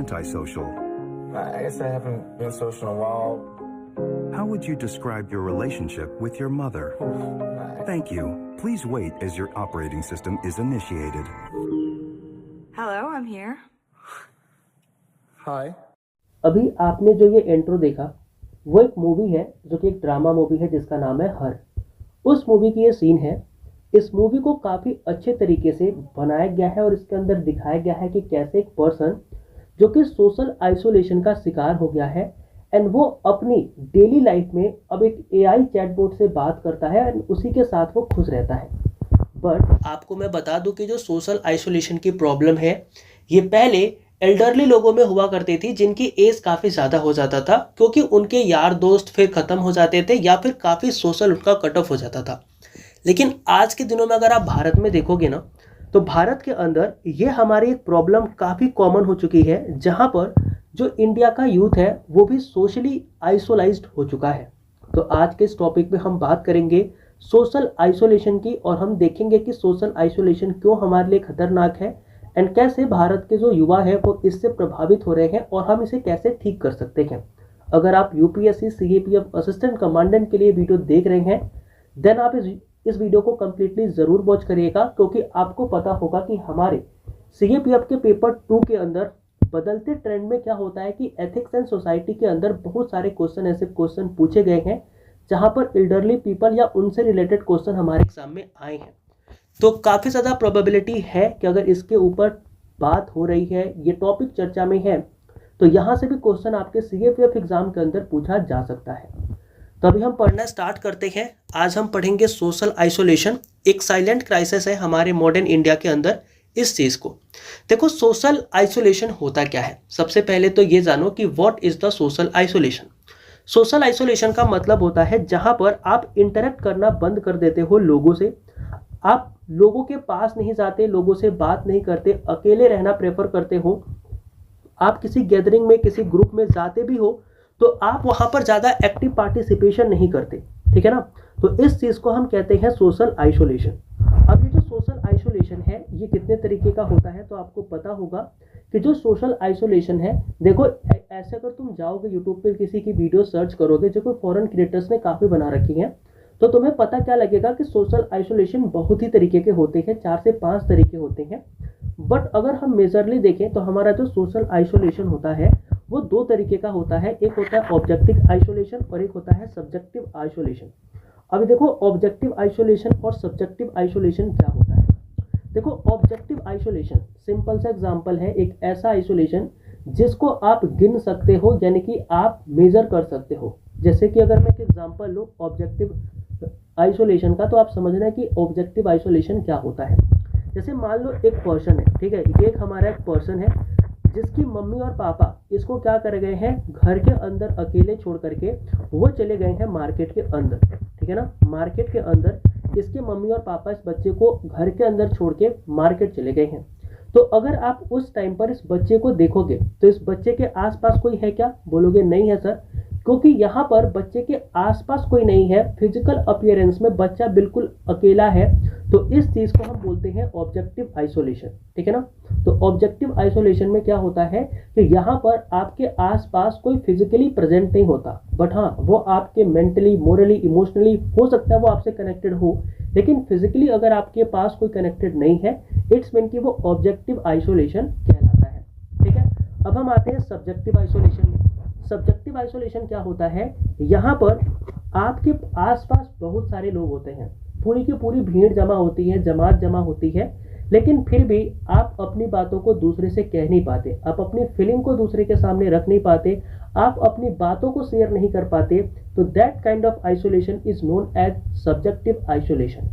antisocial? I guess I haven't been social in a while. How would you describe your relationship with your mother? Thank you. Please wait as your operating system is initiated. Hello, I'm here. Hi. अभी आपने जो ये intro देखा वो एक movie है जो कि एक ड्रामा मूवी है जिसका नाम है हर। उस मूवी की ये सीन है। इस मूवी को काफ़ी अच्छे तरीके से बनाया गया है और इसके अंदर दिखाया गया है कि कैसे एक पर्सन जो कि सोशल आइसोलेशन का शिकार हो गया है एंड वो अपनी डेली लाइफ में अब एक एआई चैटबॉट से बात करता है एंड उसी के साथ वो खुश रहता है। बट आपको मैं बता दूं कि जो सोशल आइसोलेशन की प्रॉब्लम है ये पहले एल्डरली लोगों में हुआ करती थी जिनकी एज काफ़ी ज़्यादा हो जाता था क्योंकि उनके यार दोस्त फिर ख़त्म हो जाते थे या फिर काफ़ी सोशल उनका कट ऑफ हो जाता था। लेकिन आज के दिनों में अगर आप भारत में देखोगे ना तो भारत के अंदर ये हमारी एक प्रॉब्लम काफ़ी कॉमन हो चुकी है जहाँ पर जो इंडिया का यूथ है वो भी सोशली आइसोलाइज्ड हो चुका है। तो आज के इस टॉपिक पे हम बात करेंगे सोशल आइसोलेशन की और हम देखेंगे कि सोशल आइसोलेशन क्यों हमारे लिए खतरनाक है एंड कैसे भारत के जो युवा है वो इससे प्रभावित हो रहे हैं और हम इसे कैसे ठीक कर सकते हैं। अगर आप यूपीएससी सीएपीएफ असिस्टेंट कमांडेंट के लिए वीडियो देख रहे हैं देन आप इस वीडियो को कम्प्लीटली ज़रूर वॉच करिएगा क्योंकि आपको पता होगा कि हमारे सीएपीएफ के पेपर 2 के अंदर बदलते ट्रेंड में क्या होता है कि एथिक्स एंड सोसाइटी के अंदर बहुत सारे क्वेश्चन ऐसे क्वेश्चन पूछे गए हैं जहाँ पर एल्डरली पीपल या उनसे रिलेटेड क्वेश्चन हमारे एग्जाम में आए हैं। तो काफ़ी ज़्यादा प्रोबेबिलिटी है कि अगर इसके ऊपर बात हो रही है ये टॉपिक चर्चा में है तो यहाँ से भी क्वेश्चन आपके सीएपीएफ एग्जाम के अंदर पूछा जा सकता है। तो अभी हम पढ़ना स्टार्ट करते हैं। आज हम पढ़ेंगे सोशल आइसोलेशन एक साइलेंट क्राइसिस है हमारे मॉडर्न इंडिया के अंदर। इस चीज़ को देखो सोशल आइसोलेशन होता क्या है। सबसे पहले तो ये जानो कि what is the social isolation. Social isolation का मतलब होता है जहाँ पर आप इंटरेक्ट करना बंद कर देते हो लोगों से, आप लोगों के पास नहीं जाते, लोगों से बात नहीं करते, अकेले रहना प्रेफर करते हो। आप किसी गैदरिंग में किसी ग्रुप में जाते भी हो तो आप वहाँ पर ज़्यादा एक्टिव पार्टिसिपेशन नहीं करते, ठीक है ना। तो इस चीज़ को हम कहते हैं सोशल आइसोलेशन। अब ये जो सोशल आइसोलेशन है ये कितने तरीके का होता है तो आपको पता होगा कि जो सोशल आइसोलेशन है देखो ऐसे अगर तुम जाओगे यूट्यूब पे किसी की वीडियो सर्च करोगे जो कोई फॉरेन क्रिएटर्स ने काफ़ी बना रखी हैं तो तुम्हें पता क्या लगेगा कि सोशल आइसोलेशन बहुत ही तरीके के होते हैं, 4 से 5 तरीके होते हैं। बट अगर हम मेजरली देखें तो हमारा जो सोशल आइसोलेशन होता है वो 2 तरीके का होता है। एक होता है ऑब्जेक्टिव आइसोलेशन और एक होता है सब्जेक्टिव आइसोलेशन। अभी देखो ऑब्जेक्टिव आइसोलेशन और सब्जेक्टिव आइसोलेशन क्या होता है। देखो ऑब्जेक्टिव आइसोलेशन सिंपल सा एग्जांपल है एक ऐसा आइसोलेशन जिसको आप गिन सकते हो यानी कि आप मेजर कर सकते हो। जैसे कि अगर मैं एक एग्जांपल लूँ ऑब्जेक्टिव आइसोलेशन का तो आप समझना है कि ऑब्जेक्टिव आइसोलेशन क्या होता है। जैसे मान लो एक पर्सन है, ठीक है, ये एक हमारा एक पर्सन है जिसकी मम्मी और पापा इसको क्या कर गए हैं घर के अंदर अकेले छोड़ करके वो चले गए हैं मार्केट के अंदर, ठीक है ना। मार्केट के अंदर इसके मम्मी और पापा इस बच्चे को घर के अंदर छोड़ के मार्केट चले गए हैं। तो अगर आप उस टाइम पर इस बच्चे को देखोगे तो इस बच्चे के आसपास कोई है क्या, बोलोगे नहीं है सर, क्योंकि यहाँ पर बच्चे के आसपास कोई नहीं है। फिजिकल अपीयरेंस में बच्चा बिल्कुल अकेला है। तो इस चीज़ को हम बोलते हैं ऑब्जेक्टिव आइसोलेशन, ठीक है ना। तो ऑब्जेक्टिव आइसोलेशन में क्या होता है कि यहाँ पर आपके आसपास कोई फिजिकली प्रेजेंट नहीं होता बट हाँ वो आपके मेंटली मोरली इमोशनली हो सकता है वो आपसे कनेक्टेड हो, लेकिन फिजिकली अगर आपके पास कोई कनेक्टेड नहीं है इट्स मीन कि वो ऑब्जेक्टिव आइसोलेशन कहलाता है, ठीक है। अब हम आते हैं सब्जेक्टिव आइसोलेशन में। सब्जेक्टिव आइसोलेशन क्या होता है, यहाँ पर आपके आसपास बहुत सारे लोग होते हैं, पूरी की पूरी भीड़ जमा होती है, जमात जमा होती है, लेकिन फिर भी आप अपनी बातों को दूसरे से कह नहीं पाते, आप अपनी फीलिंग को दूसरे के सामने रख नहीं पाते, आप अपनी बातों को शेयर नहीं कर पाते। तो that kind of isolation is known as subjective isolation.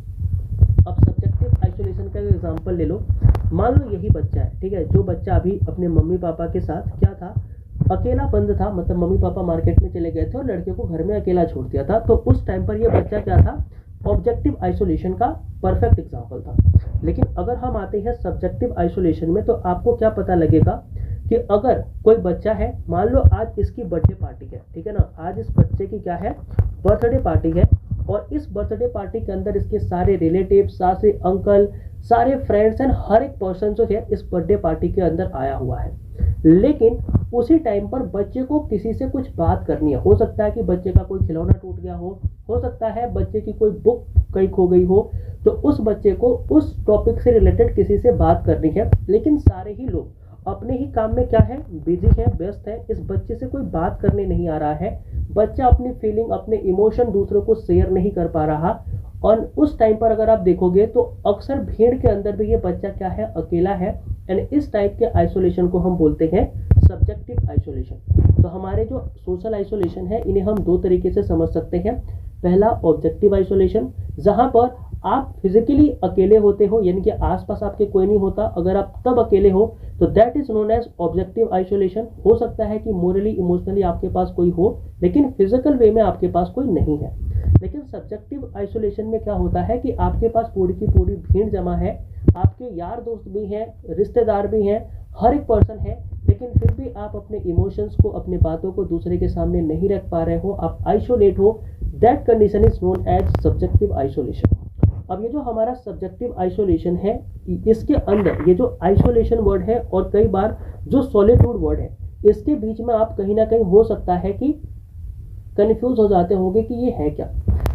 अब सब्जेक्टिव आइसोलेशन का एग्जांपल ले लो। मान लो यही बच्चा है, ठीक है, जो बच्चा अभी अपने मम्मी पापा के साथ क्या था, अकेला बंद था, मतलब मम्मी पापा मार्केट में चले गए थे और लड़के को घर में अकेला छोड़ दिया था। तो उस टाइम पर ये बच्चा क्या था, ऑब्जेक्टिव आइसोलेशन का परफेक्ट एग्जांपल था। लेकिन अगर हम आते हैं सब्जेक्टिव आइसोलेशन में तो आपको क्या पता लगेगा कि अगर कोई बच्चा है, मान लो आज इसकी बर्थडे पार्टी है, ठीक है ना, आज इस बच्चे की क्या है, बर्थडे पार्टी है और इस बर्थडे पार्टी के अंदर इसके सारे रिलेटिव, सारे अंकल, सारे फ्रेंड्स एंड हर एक पर्सन जो है इस बर्थडे पार्टी के अंदर आया हुआ है। लेकिन उसी टाइम पर बच्चे को किसी से कुछ बात करनी है। हो सकता है कि बच्चे का कोई खिलौना टूट गया हो सकता है बच्चे की कोई बुक कहीं खो गई हो, तो उस बच्चे को उस टॉपिक से रिलेटेड किसी से बात करनी है। लेकिन सारे ही लोग अपने ही काम में क्या है, बिजी है, व्यस्त है, इस बच्चे से कोई बात करने नहीं आ रहा है। बच्चा अपनी फीलिंग, अपने इमोशन दूसरों को शेयर नहीं कर पा रहा। और उस टाइम पर अगर आप देखोगे तो अक्सर भीड़ के अंदर भी ये बच्चा क्या है, अकेला है। एंड इस टाइप के आइसोलेशन को हम बोलते हैं सब्जेक्टिव आइसोलेशन। तो हमारे जो सोशल आइसोलेशन है इन्हें हम दो तरीके से समझ सकते हैं। पहला ऑब्जेक्टिव आइसोलेशन, जहां पर आप फिजिकली अकेले होते हो, यानी कि आसपास आपके कोई नहीं होता, अगर आप तब अकेले हो तो that is known as objective isolation. हो सकता है कि मोरली इमोशनली आपके पास कोई हो लेकिन फिजिकल वे में आपके पास कोई नहीं है। लेकिन सब्जेक्टिव आइसोलेशन में क्या होता है कि आपके पास पूरी की पूरी भीड़ जमा है, आपके यार दोस्त भी हैं, रिश्तेदार भी हैं, हर एक पर्सन है, लेकिन फिर भी आप अपने इमोशंस को, अपने बातों को दूसरे के सामने नहीं रख पा रहे हो, आप आइसोलेट हो। That condition is known as subjective isolation. अब ये जो हमारा सब्जेक्टिव आइसोलेशन है, इसके अंदर ये जो आइसोलेशन वर्ड है और कई बार जो सॉलिट्यूड वर्ड है, इसके बीच में आप कहीं ना कहीं हो सकता है कि कंफ्यूज हो जाते होंगे कि ये है क्या।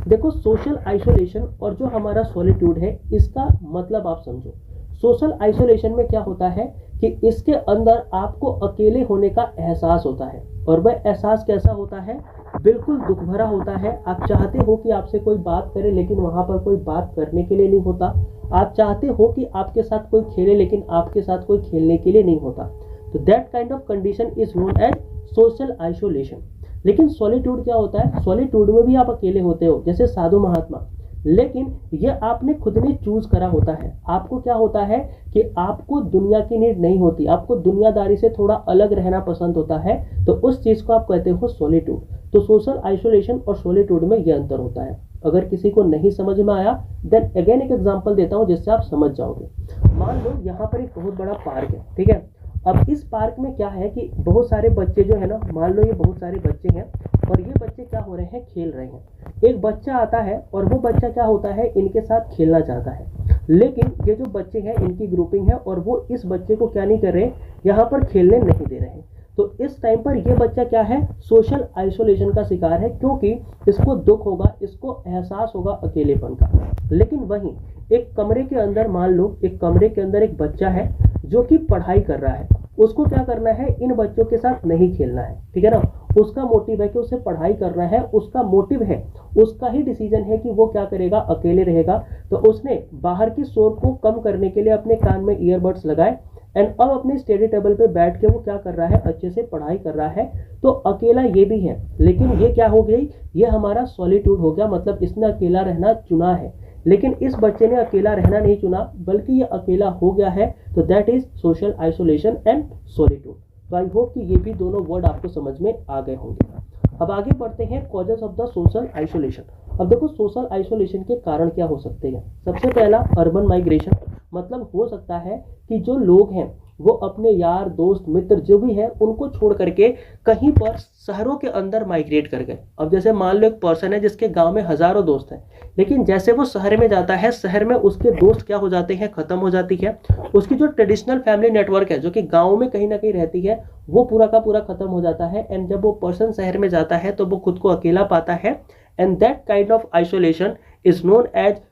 देखो, सोशल आइसोलेशन और जो हमारा सॉलिट्यूड है इसका मतलब आप समझो। सोशल आइसोलेशन में क्या होता है कि इसके अंदर आपको अकेले होने का एहसास होता है, और वह एहसास कैसा होता है, बिल्कुल दुख भरा होता है। आप चाहते हो कि आपसे कोई बात करे लेकिन वहां पर कोई बात करने के लिए नहीं होता। आप चाहते हो कि आपके साथ कोई खेले लेकिन आपके साथ कोई खेलने के लिए नहीं होता। तो that kind of condition is known as social isolation. लेकिन सॉलिट्यूड क्या होता है, सॉलिट्यूड में भी आप अकेले होते हो, जैसे साधु महात्मा, लेकिन ये आपने खुद ने चूज करा होता है। आपको क्या होता है कि आपको दुनिया की नीड नहीं होती, आपको दुनियादारी से थोड़ा अलग रहना पसंद होता है, तो उस चीज को आप कहते हो सॉलिट्यूड। तो सोशल आइसोलेशन और सॉलिट्यूड में ये अंतर होता है। अगर किसी को नहीं समझ में आया देन अगेन एक एग्जांपल देता हूं जिससे आप समझ जाओगे। मान लो यहाँ पर एक बहुत बड़ा पार्क है, ठीक है। अब इस पार्क में क्या है कि बहुत सारे बच्चे जो है ना, मान लो ये बहुत सारे बच्चे हैं और ये बच्चे क्या हो रहे हैं, खेल रहे हैं। एक बच्चा आता है और वो बच्चा क्या होता है, इनके साथ खेलना चाहता है, लेकिन ये जो बच्चे हैं इनकी ग्रुपिंग है और वो इस बच्चे को क्या नहीं कर रहे, यहाँ पर खेलने नहीं दे रहे। तो इस टाइम पर ये बच्चा क्या है, सोशल आइसोलेशन का शिकार है, क्योंकि इसको दुख होगा, इसको एहसास होगा अकेलेपन का। लेकिन वहीं एक कमरे के अंदर, मान लो एक कमरे के अंदर एक बच्चा है जो कि पढ़ाई कर रहा है, उसको क्या करना है, इन बच्चों के साथ नहीं खेलना है, ठीक है ना। उसका मोटिव है कि उसे पढ़ाई करना है, उसका मोटिव है, उसका ही डिसीजन है कि वो क्या करेगा, अकेले रहेगा। तो उसने बाहर की शोर को कम करने के लिए अपने कान में ईयरबड्स लगाए एंड अब अपने स्टडी टेबल पे बैठ के वो क्या कर रहा है, अच्छे से पढ़ाई कर रहा है। तो अकेला ये भी है, लेकिन ये क्या हो गई, ये हमारा सॉलिट्यूड हो गया, मतलब इसने अकेला रहना चुना है। लेकिन इस बच्चे ने अकेला रहना नहीं चुना, बल्कि ये अकेला हो गया है। तो that is social isolation and solitude. तो आई होप कि ये भी दोनों वर्ड आपको समझ में आ गए होंगे। अब आगे बढ़ते हैं causes of the social isolation. अब देखो, सोशल आइसोलेशन के कारण क्या हो सकते हैं। सबसे पहला, अर्बन माइग्रेशन, मतलब हो सकता है कि जो लोग हैं वो अपने यार दोस्त मित्र जो भी है उनको छोड़ करके कहीं पर शहरों के अंदर माइग्रेट कर गए। अब जैसे मान लो एक पर्सन है जिसके गांव में हजारों दोस्त हैं, लेकिन जैसे वो शहर में जाता है, शहर में उसके दोस्त क्या हो जाते हैं, खत्म हो जाती है। उसकी जो ट्रेडिशनल फैमिली नेटवर्क है जो कि गाँव में कहीं ना कहीं रहती है, वो पूरा का पूरा खत्म हो जाता है। एंड जब वो पर्सन शहर में जाता है तो वो खुद को अकेला पाता है। And that kind of isolation is known as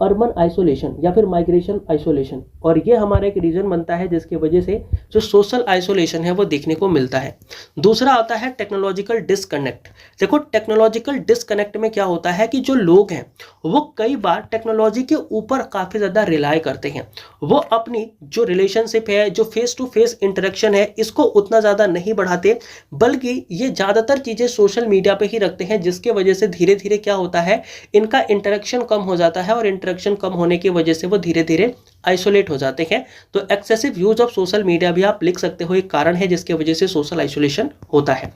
urban isolation या फिर माइग्रेशन आइसोलेशन। और ये हमारा एक रीजन बनता है जिसकी वजह से जो सोशल आइसोलेशन है वो देखने को मिलता है। दूसरा आता है टेक्नोलॉजिकल डिस्कनेक्ट। देखो, टेक्नोलॉजिकल डिस्कनेक्ट में क्या होता है कि जो लोग हैं वो कई बार टेक्नोलॉजी के ऊपर काफ़ी ज़्यादा रिलाई करते हैं। वो अपनी जो रिलेशनशिप है, जो फेस टू फेस इंटरेक्शन है, इसको उतना ज़्यादा नहीं बढ़ाते, बल्कि ये ज़्यादातर चीज़ें सोशल मीडिया पे ही रखते हैं, जिसके वजह से धीरे धीरे क्या होता है, इनका इंटरेक्शन कम हो जाता है और इंटरेक्शन कम होने की वजह से वो धीरे धीरे आइसोलेट हो जाते हैं। तो excessive use of social media भी आप लिख सकते हो एक कारण है जिसके वजह से सोशल आइसोलेशन होता है।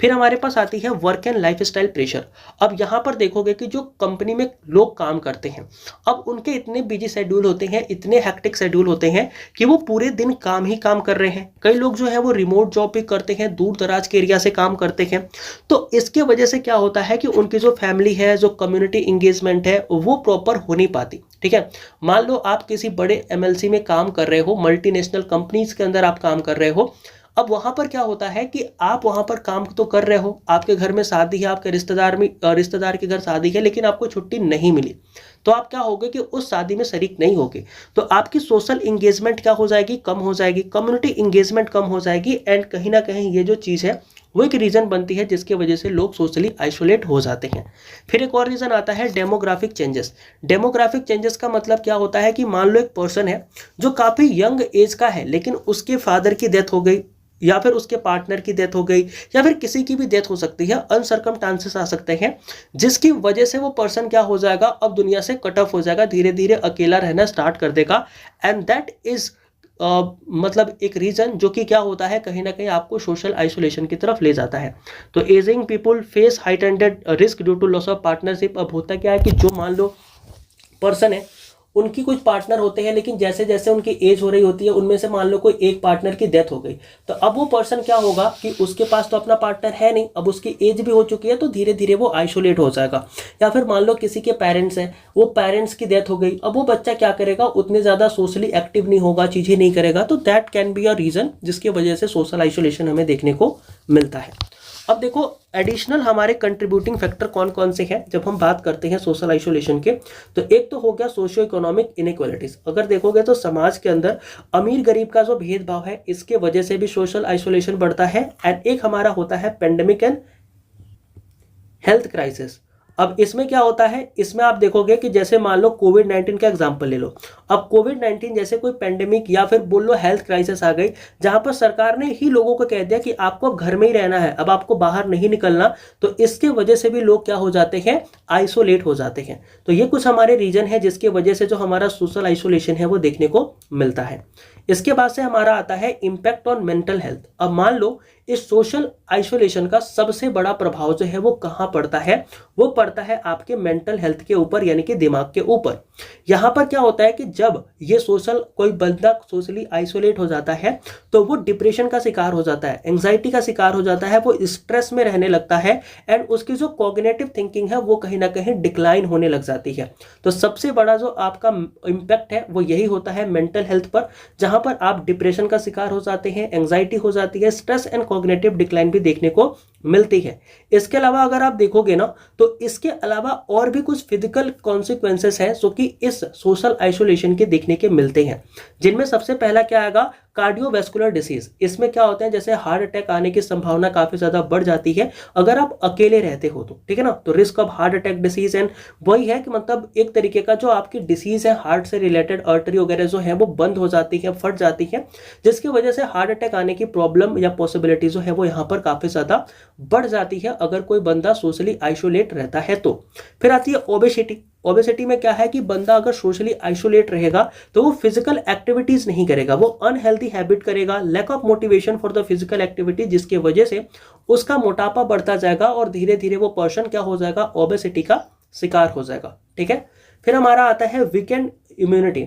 फिर हमारे पास आती है वर्क एंड लाइफस्टाइल प्रेशर। अब यहाँ पर देखोगे कि जो कंपनी में लोग काम करते हैं, अब उनके इतने बिजी शेड्यूल होते हैं, इतने हेक्टिक शेड्यूल होते हैं कि वो पूरे दिन काम ही काम कर रहे हैं। कई लोग जो है वो रिमोट जॉब भी करते हैं, दूर दराज के एरिया से काम करते हैं। तो इसके वजह से क्या होता है कि उनकी जो फैमिली है, जो कम्युनिटी इंगेजमेंट है, वो प्रॉपर हो नहीं पाती। ठीक है, मान लो आप किसी बड़े एमएलसी में काम कर रहे हो, मल्टीनेशनल कंपनीज के अंदर आप काम कर रहे हो। अब वहां पर क्या होता है कि आप वहां पर काम तो कर रहे हो, आपके घर में शादी है, आपके रिश्तेदार के घर शादी है, लेकिन आपको छुट्टी नहीं मिली, तो आप क्या होगे कि उस शादी में शरीक नहीं होगे, तो आपकी सोशल इंगेजमेंट क्या हो जाएगी, कम हो जाएगी, कम्युनिटी इंगेजमेंट कम हो जाएगी। एंड कहीं ना कहीं ये जो चीज़ है वो एक रीज़न बनती है जिसकी वजह से लोग सोशली आइसोलेट हो जाते हैं। फिर एक और रीज़न आता है डेमोग्राफिक चेंजेस। डेमोग्राफिक चेंजेस का मतलब क्या होता है कि मान लो एक पर्सन है जो काफ़ी यंग एज का है, लेकिन उसके फादर की डेथ हो गई, या फिर उसके पार्टनर की डेथ हो गई, या फिर किसी की भी डेथ हो सकती है, अनसर्कमस्टांसेस आ सकते हैं, जिसकी वजह से वो पर्सन क्या हो जाएगा, अब दुनिया से कट ऑफ हो जाएगा, धीरे धीरे अकेला रहना स्टार्ट कर देगा। एंड दैट इज मतलब एक रीज़न जो कि क्या होता है, कहीं ना कहीं आपको सोशल आइसोलेशन की तरफ ले जाता है। तो aging people face heightened risk due to loss of partnership. अब होता क्या है कि जो मान लो पर्सन है, उनकी कुछ पार्टनर होते हैं, लेकिन जैसे जैसे उनकी एज हो रही होती है, उनमें से मान लो कोई एक पार्टनर की डेथ हो गई, तो अब वो पर्सन क्या होगा कि उसके पास तो अपना पार्टनर है नहीं, अब उसकी एज भी हो चुकी है, तो धीरे धीरे वो आइसोलेट हो जाएगा। या फिर मान लो किसी के पेरेंट्स हैं, वो पेरेंट्स की डेथ हो गई, अब वो बच्चा क्या करेगा, उतने ज़्यादा सोशली एक्टिव नहीं होगा, चीज़ें नहीं करेगा, तो that can be a reason जिसकी वजह से सोशल आइसोलेशन हमें देखने को मिलता है। अब देखो एडिशनल हमारे कंट्रीब्यूटिंग फैक्टर कौन कौन से हैं जब हम बात करते हैं सोशल आइसोलेशन के। तो एक तो हो गया सोशियो इकोनॉमिक इनइक्वालिटीज। अगर देखोगे तो समाज के अंदर अमीर गरीब का जो भेदभाव है, इसके वजह से भी सोशल आइसोलेशन बढ़ता है। एंड एक हमारा होता है पेंडेमिक एंड हेल्थ क्राइसिस। अब इसमें क्या होता है, इसमें आप देखोगे कि जैसे मान लो कोविड-19 का एग्जांपल ले लो। अब कोविड-19 जैसे कोई पेंडेमिक या फिर बोल लो हेल्थ क्राइसिस आ गई, जहां पर सरकार ने ही लोगों को कह दिया कि आपको अब घर में ही रहना है, अब आपको बाहर नहीं निकलना, तो इसके वजह से भी लोग क्या हो जाते हैं, आइसोलेट हो जाते हैं। तो ये कुछ हमारे रीजन है जिसकी वजह से जो हमारा सोशल आइसोलेशन है वो देखने को मिलता है। इसके बाद से हमारा आता है इम्पैक्ट ऑन मेंटल हेल्थ। अब मान लो इस सोशल आइसोलेशन का सबसे बड़ा प्रभाव जो है वो कहां पड़ता है, वो पड़ता है आपके मेंटल हेल्थ के ऊपर, यानी कि दिमाग के ऊपर। यहां पर क्या होता है कि जब ये कोई बंदा सोशली आइसोलेट हो जाता है, तो वो डिप्रेशन का शिकार हो जाता है, एंजाइटी का शिकार हो जाता है, वो स्ट्रेस में रहने लगता है। एंड उसकी जो कॉग्निटिव थिंकिंग है वो कहीं ना कहीं डिक्लाइन होने लग जाती है। तो सबसे बड़ा जो आपका इम्पैक्ट है वो यही होता है मेंटल हेल्थ पर, जहां पर आप डिप्रेशन का शिकार हो जाते हैं, एंजाइटी हो जाती है, स्ट्रेस एंड कॉग्निटिव डिक्लाइन भी देखने को मिलती है। इसके अलावा अगर आप देखोगे ना, तो इसके अलावा और भी कुछ फिजिकल कॉन्सिक्वेंसेस हैं जो कि इस सोशल आइसोलेशन के देखने के मिलते हैं, जिनमें सबसे पहला क्या आएगा, कार्डियोवैस्कुलर डिसीज। इसमें क्या होता है, जैसे हार्ट अटैक आने की संभावना काफी ज्यादा बढ़ जाती है अगर आप अकेले रहते हो तो, ठीक है ना। तो risk of heart attack disease and वही है कि मतलब एक तरीके का जो आपकी डिसीज है, हार्ट से रिलेटेड आर्टरी वगैरह जो है वो बंद हो जाती है, फट जाती है, जिसकी वजह से हार्ट अटैक आने की प्रॉब्लम या पॉसिबिलिटी जो है वो यहाँ पर काफी ज्यादा बढ़ जाती है अगर कोई बंदा सोशली आइसोलेट रहता है तो। फिर आती है ओबेसिटी। ओबेसिटी में क्या है कि बंदा अगर सोशली आइसोलेट रहेगा तो वो फिजिकल एक्टिविटीज नहीं करेगा, वो अनहेल्दी हैबिट करेगा, lack of motivation for the physical activity, जिसकी वजह से उसका मोटापा बढ़ता जाएगा और धीरे धीरे वो पर्सन क्या हो जाएगा, ओबेसिटी का शिकार हो जाएगा। ठीक है। फिर हमारा आता है वीकेंड इम्यूनिटी।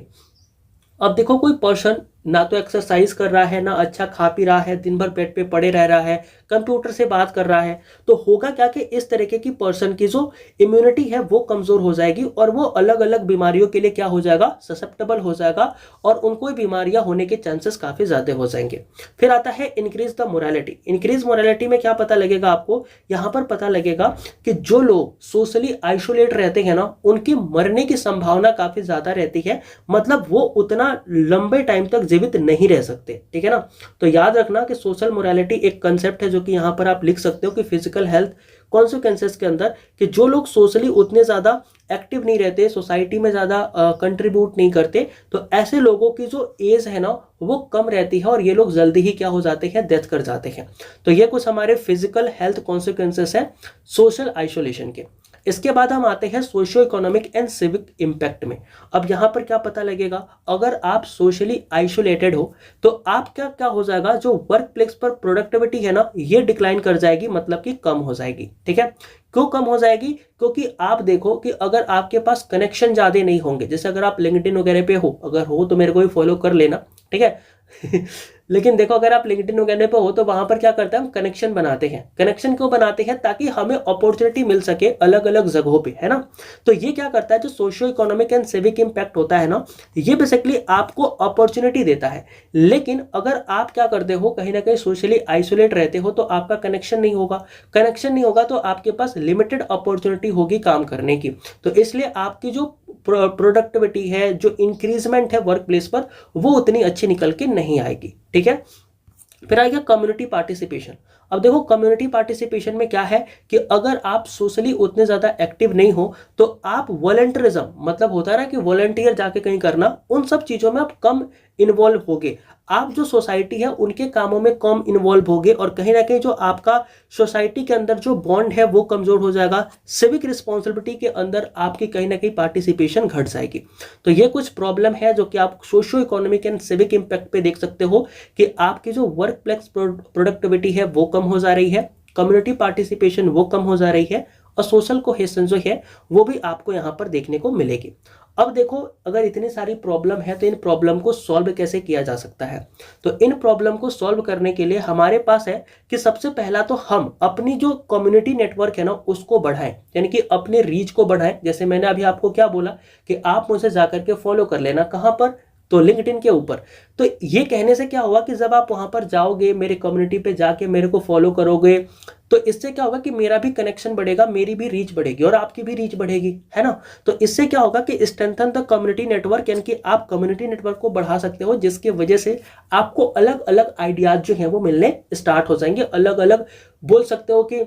अब देखो कोई पर्सन ना तो एक्सरसाइज कर रहा है, ना अच्छा खा पी रहा है, दिन भर पेट पे पड़े रह रहा है, कंप्यूटर से बात कर रहा है, तो होगा क्या कि इस तरीके की पर्सन की जो इम्यूनिटी है वो कमजोर हो जाएगी और वो अलग अलग बीमारियों के लिए क्या हो जाएगा, ससेप्टेबल हो जाएगा और उनको बीमारियां होने के चांसेस काफी ज्यादा हो जाएंगे। फिर आता है increase the morality. Increase morality में क्या पता लगेगा आपको, यहाँ पर पता लगेगा कि जो लोग सोशली आइसोलेट रहते हैं ना, उनकी मरने की संभावना काफी ज्यादा रहती है, मतलब वो उतना लंबे टाइम तक जीवित नहीं रह सकते। ठीक है ना। तो याद रखना कि सोशल मोरालिटी एक कंसेप्ट है जो कि यहां पर आप लिख सकते हो कि फिजिकल हेल्थ कॉन्सिक्वेंसेस के अंदर कि जो लोग सोशली उतने ज्यादा एक्टिव नहीं रहते, सोसाइटी में ज्यादा कंट्रीब्यूट नहीं करते, तो ऐसे लोगों की जो एज है ना वो कम रहती है और ये लोग जल्दी ही क्या हो जाते हैं, डेथ कर जाते हैं। तो ये कुछ हमारे फिजिकल हेल्थ कॉन्सिक्वेंसेस है सोशल आइसोलेशन के। इसके बाद हम आते हैं socio economic and civic impact में। अब यहाँ पर क्या पता लगेगा, अगर आप सोशली आइसोलेटेड हो तो आप क्या हो जाएगा, जो वर्क प्लेस पर प्रोडक्टिविटी है ना, ये डिक्लाइन कर जाएगी, मतलब कि कम हो जाएगी। ठीक है, क्यों कम हो जाएगी? क्योंकि आप देखो कि अगर आपके पास कनेक्शन ज्यादा नहीं होंगे, जैसे अगर आप लिंक्डइन वगैरह पे हो, अगर हो तो मेरे को भी फॉलो कर लेना, ठीक है लेकिन देखो अगर आप लिंक्डइन वगैरह पे हो तो वहां पर क्या करते हैं, हम कनेक्शन बनाते हैं। कनेक्शन क्यों बनाते हैं? ताकि हमें अपॉर्चुनिटी मिल सके अलग अलग जगहों पे, है ना। तो ये क्या करता है, जो socio economic and civic impact होता है ना, ये बेसिकली आपको अपॉर्चुनिटी देता है। लेकिन अगर आप क्या करते हो, कहीं ना कहीं सोशली आइसोलेट रहते हो तो आपका कनेक्शन नहीं होगा। कनेक्शन नहीं होगा तो आपके पास लिमिटेड अपॉर्चुनिटी होगी काम करने की। तो इसलिए आपकी जो प्रोडक्टिविटी है, जो इंक्रीजमेंट है वर्क प्लेस पर, वो उतनी अच्छी निकल के नहीं आएगी। ठीक है, फिर आ गया कम्युनिटी पार्टिसिपेशन। अब देखो कम्युनिटी पार्टिसिपेशन में क्या है कि अगर आप सोशली उतने ज्यादा एक्टिव नहीं हो तो आप वॉलंटियरिज्म, मतलब होता है ना कि वॉलंटियर जाके कहीं करना, उन सब चीजों में आप कम इन्वॉल्व होगे। आप जो सोसाइटी है उनके कामों में कम इन्वॉल्व होगे और कहीं ना कहीं जो आपका सोसाइटी के अंदर जो बॉन्ड है वो कमजोर हो जाएगा। सिविक रिस्पॉन्सिबिलिटी के अंदर आपकी कहीं ना कहीं पार्टिसिपेशन घट जाएगी। तो ये कुछ प्रॉब्लम है जो कि आप socio economic and civic impact पे देख सकते हो कि आपकी जो वर्क प्लेस प्रोडक्टिविटी है वो कम हो जा रही है, कम्युनिटी पार्टिसिपेशन वो कम हो जा रही है और सोशल कोहेशन जो है वो भी आपको यहां पर देखने को मिलेगी। अब देखो अगर इतनी सारी प्रॉब्लम है तो इन प्रॉब्लम को सॉल्व कैसे किया जा सकता है। तो इन प्रॉब्लम को सॉल्व करने के लिए हमारे पास है कि सबसे पहला तो हम अपनी जो कम्युनिटी नेटवर्क है ना उसको बढ़ाएं, यानी कि अपने रीच को बढ़ाएं। जैसे मैंने अभी आपको क्या बोला कि आप मुझे जाकर के फॉलो कर लेना, कहां पर, तो लिंक्डइन के ऊपर। तो ये कहने से क्या होगा कि जब आप वहां पर जाओगे, मेरे कम्युनिटी पे जाके मेरे को फॉलो करोगे, तो इससे क्या होगा कि मेरा भी कनेक्शन बढ़ेगा, मेरी भी रीच बढ़ेगी और आपकी भी रीच बढ़ेगी, है ना। तो इससे क्या होगा कि स्ट्रेंथन द कम्युनिटी नेटवर्क, यानी कि आप कम्युनिटी नेटवर्क को बढ़ा सकते हो, जिसकी वजह से आपको अलग अलग आइडियाज जो है वो मिलने स्टार्ट हो जाएंगे, अलग अलग बोल सकते हो कि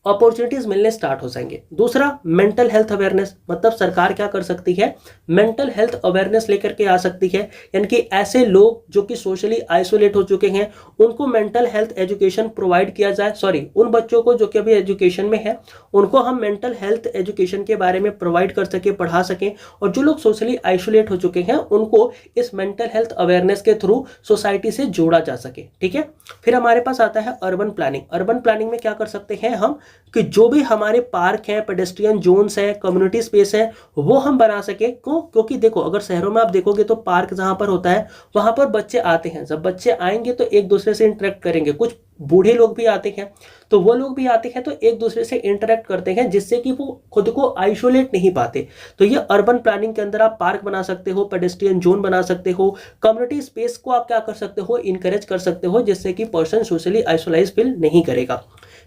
अपॉर्चुनिटीज मिलने स्टार्ट हो जाएंगे। दूसरा मेंटल हेल्थ अवेयरनेस, मतलब सरकार क्या कर सकती है, मेंटल हेल्थ अवेयरनेस लेकर के आ सकती है। यानी कि ऐसे लोग जो कि सोशली आइसोलेट हो चुके हैं उनको मेंटल हेल्थ एजुकेशन प्रोवाइड किया जाए, उन बच्चों को जो कि अभी एजुकेशन में है उनको हम मेंटल हेल्थ एजुकेशन के बारे में प्रोवाइड कर सके, पढ़ा सकें। और जो लोग सोशली आइसोलेट हो चुके हैं उनको इस मेंटल हेल्थ अवेयरनेस के थ्रू सोसाइटी से जोड़ा जा सके। ठीक है, फिर हमारे पास आता है अर्बन प्लानिंग। अर्बन प्लानिंग में क्या कर सकते हैं हम कि जो भी हमारे पार्क हैं, पेडेस्ट्रियन जोन्स हैं, कम्युनिटी स्पेस है, वो हम बना सके। क्यों? क्योंकि देखो अगर शहरों में आप देखोगे तो पार्क जहां पर होता है वहां पर बच्चे आते हैं, जब बच्चे आएंगे तो एक दूसरे से इंटरेक्ट करेंगे। कुछ बूढ़े लोग भी आते हैं तो वो लोग भी आते हैं तो एक दूसरे से इंटरेक्ट करते हैं, जिससे कि वो खुद को आइसोलेट नहीं पाते। तो ये अर्बन प्लानिंग के अंदर आप पार्क बना सकते हो, पेडेस्ट्रियन जोन बना सकते हो, कम्युनिटी स्पेस को आप क्या कर सकते हो, इंकरेज कर सकते हो, जिससे कि पर्सन सोशली आइसोलाइज फील नहीं करेगा।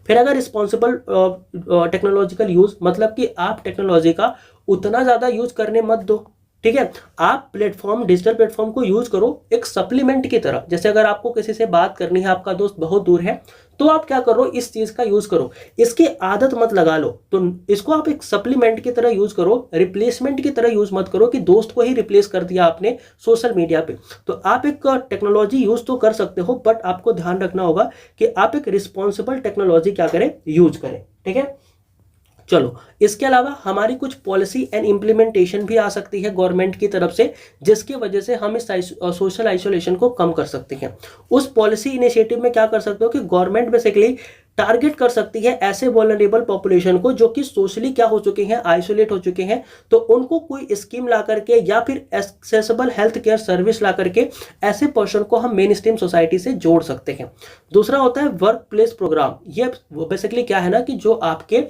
फिर अगर रिस्पॉन्सिबल टेक्नोलॉजिकल यूज, मतलब कि आप टेक्नोलॉजी का उतना ज्यादा यूज करने मत दो। ठीक है, आप प्लेटफॉर्म, डिजिटल प्लेटफॉर्म को यूज करो एक सप्लीमेंट की तरह। जैसे अगर आपको किसी से बात करनी है, आपका दोस्त बहुत दूर है, तो आप क्या करो, इस चीज का यूज करो। इसकी आदत मत लगा लो, तो इसको आप एक सप्लीमेंट की तरह यूज करो, रिप्लेसमेंट की तरह यूज मत करो कि दोस्त को ही रिप्लेस कर दिया आपने सोशल मीडिया पे। तो आप एक टेक्नोलॉजी यूज तो कर सकते हो, बट आपको ध्यान रखना होगा कि आप एक रिस्पॉन्सिबल टेक्नोलॉजी क्या करें, यूज करें। ठीक है, चलो इसके अलावा हमारी कुछ पॉलिसी एंड इंप्लीमेंटेशन भी आ सकती है गवर्नमेंट की तरफ से, जिसकी वजह से हम इस सोशल आइसोलेशन को कम कर सकते हैं। उस पॉलिसी इनिशिएटिव में क्या कर सकते हो कि गवर्नमेंट बेसिकली टारगेट कर सकती है ऐसे वल्नरेबल पॉपुलेशन को जो कि सोशली क्या हो चुके हैं, आइसोलेट हो चुके हैं। तो उनको कोई स्कीम ला करके या फिर एक्सेसिबल हेल्थ केयर सर्विस ला करके ऐसे पर्सन को हम मेन स्ट्रीम सोसाइटी से जोड़ सकते हैं। दूसरा होता है वर्क प्लेस प्रोग्राम। ये बेसिकली क्या है ना कि जो आपके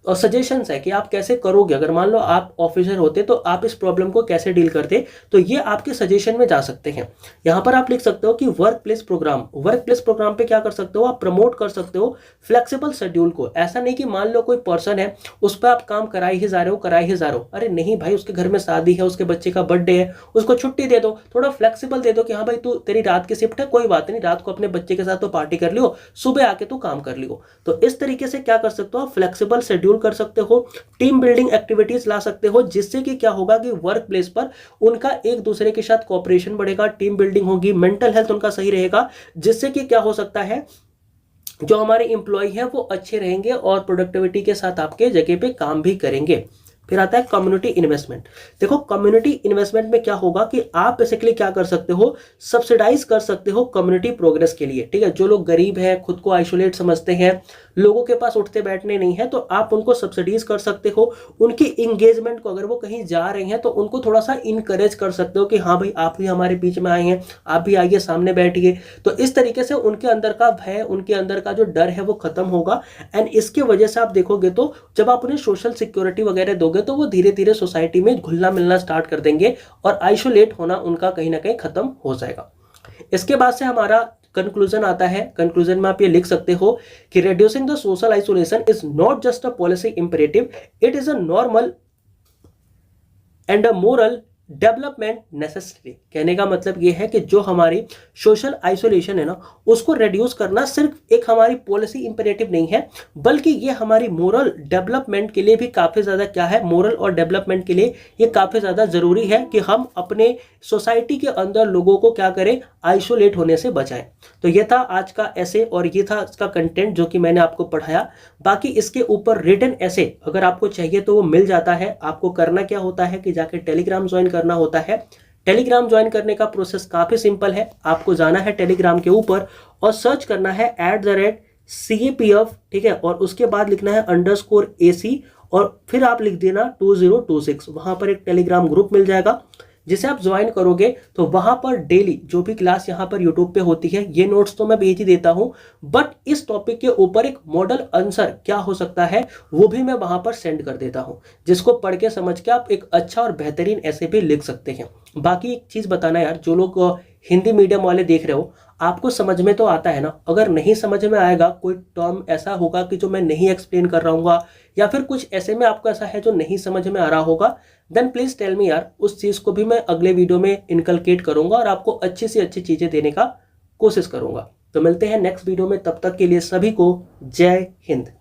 सजेशंस है कि आप कैसे करोगे। अगर मान लो आप ऑफिसर होते तो आप इस प्रॉब्लम को कैसे डील करते, तो ये आपके सजेशन में जा सकते हैं। यहां पर आप लिख सकते हो कि work place program. Work place program पे क्या कर सकते हो, आप प्रमोट कर सकते हो फ्लेक्सिबल शेड्यूल को। ऐसा नहीं कि मान लो कोई पर्सन है उस पर आप काम कराए ही जा रहे हो, अरे नहीं भाई, उसके घर में शादी है, उसके बच्चे का बर्थडे है, उसको छुट्टी दे दो, थोड़ा फ्लेक्सिबल दे दो कि हाँ भाई तू, तेरी रात की शिफ्ट है, कोई बात नहीं, रात को अपने बच्चे के साथ तो पार्टी कर लियो, सुबह आके तू काम कर लियो। तो इस तरीके से क्या कर सकते हो, आप फ्लेक्सिबल शेड्यूल कर सकते हो, टीम बिल्डिंग एक्टिविटीज ला सकते हो, जिससे कि क्या होगा कि वर्क प्लेस पर उनका एक दूसरे के साथ कोऑपरेशन बढ़ेगा, टीम बिल्डिंग होगी, मेंटल हेल्थ उनका सही रहेगा, जिससे कि क्या हो सकता है जो हमारे एम्प्लॉय हैं वो अच्छे रहेंगे और प्रोडक्टिविटी के साथ आपके जगह पे काम भी करेंगे। फिर आता है कम्युनिटी इन्वेस्टमेंट। देखो कम्युनिटी इन्वेस्टमेंट में क्या होगा कि आप बेसिकली क्या कर सकते हो, सब्सिडाइज कर सकते हो कम्युनिटी प्रोग्रेस के लिए, ठीक है। जो लोग गरीब हैं, खुद को आइसोलेट समझते हैं, लोगों के पास उठते बैठने नहीं है, तो आप उनको सब्सिडीज कर सकते हो। उनकी इंगेजमेंट को, अगर वो कहीं जा रहे हैं तो उनको थोड़ा सा इनकरेज कर सकते हो कि हाँ भाई आप भी हमारे बीच में आए हैं, आप भी आइए सामने बैठिए। तो इस तरीके से उनके अंदर का भय, उनके अंदर का जो डर है वो खत्म होगा। एंड इसके वजह से आप देखोगे तो जब आप उन्हें सोशल सिक्योरिटी वगैरह दोगे तो वो धीरे धीरे सोसाइटी में घुलना मिलना स्टार्ट कर देंगे और आइसोलेट होना उनका कहीं ना कहीं खत्म हो जाएगा। इसके बाद से हमारा कंक्लूजन आता है। कंक्लूजन में आप ये लिख सकते हो कि reducing the social isolation is not just a policy imperative, it is a normal and a moral development necessary. कहने का मतलब ये है कि जो हमारी सोशल आइसोलेशन है ना, उसको रिड्यूस करना सिर्फ एक हमारी पॉलिसी इंपेरेटिव नहीं है, बल्कि ये हमारी मोरल डेवलपमेंट के लिए भी काफ़ी ज़्यादा क्या है, मोरल और डेवलपमेंट के लिए ये काफ़ी ज़्यादा ज़रूरी है कि हम अपने सोसाइटी के अंदर लोगों को क्या करें, आइसोलेट होने से बचाएं। तो ये था आज का ऐसे और ये था इसका कंटेंट जो कि मैंने आपको पढ़ाया। बाकी इसके ऊपर रिटन ऐसे अगर आपको चाहिए तो वो मिल जाता है। आपको करना क्या होता है कि जाके टेलीग्राम ज्वाइन करना होता है। टेलीग्राम ज्वाइन करने का प्रोसेस काफी सिंपल है। आपको जाना है टेलीग्राम के ऊपर और सर्च करना है @CAPF, ठीक है, और उसके बाद लिखना है _AC और फिर आप लिख देना 2026। वहां पर एक टेलीग्राम ग्रुप मिल जाएगा जिसे आप ज्वाइन करोगे तो वहां पर डेली जो भी क्लास यहाँ पर यूट्यूब पे होती है, ये नोट्स तो मैं भेज ही देता हूँ, बट इस टॉपिक के ऊपर एक मॉडल आंसर क्या हो सकता है वो भी मैं वहां पर सेंड कर देता हूँ, जिसको पढ़ के समझ के आप एक अच्छा और बेहतरीन ऐसे भी लिख सकते हैं। बाकी एक चीज बताना यार, जो लोग हिंदी मीडियम वाले देख रहे हो, आपको समझ में तो आता है ना। अगर नहीं समझ में आएगा, कोई टर्म ऐसा होगा कि जो मैं नहीं एक्सप्लेन कर रहा हूँ या फिर कुछ ऐसे में आपको ऐसा है जो नहीं समझ में आ रहा होगा, देन प्लीज टेल मी यार, उस चीज को भी मैं अगले वीडियो में इनकलकेट करूंगा और आपको अच्छी से अच्छी चीजें देने का कोशिश करूंगा। तो मिलते हैं नेक्स्ट वीडियो में, तब तक के लिए सभी को जय हिंद।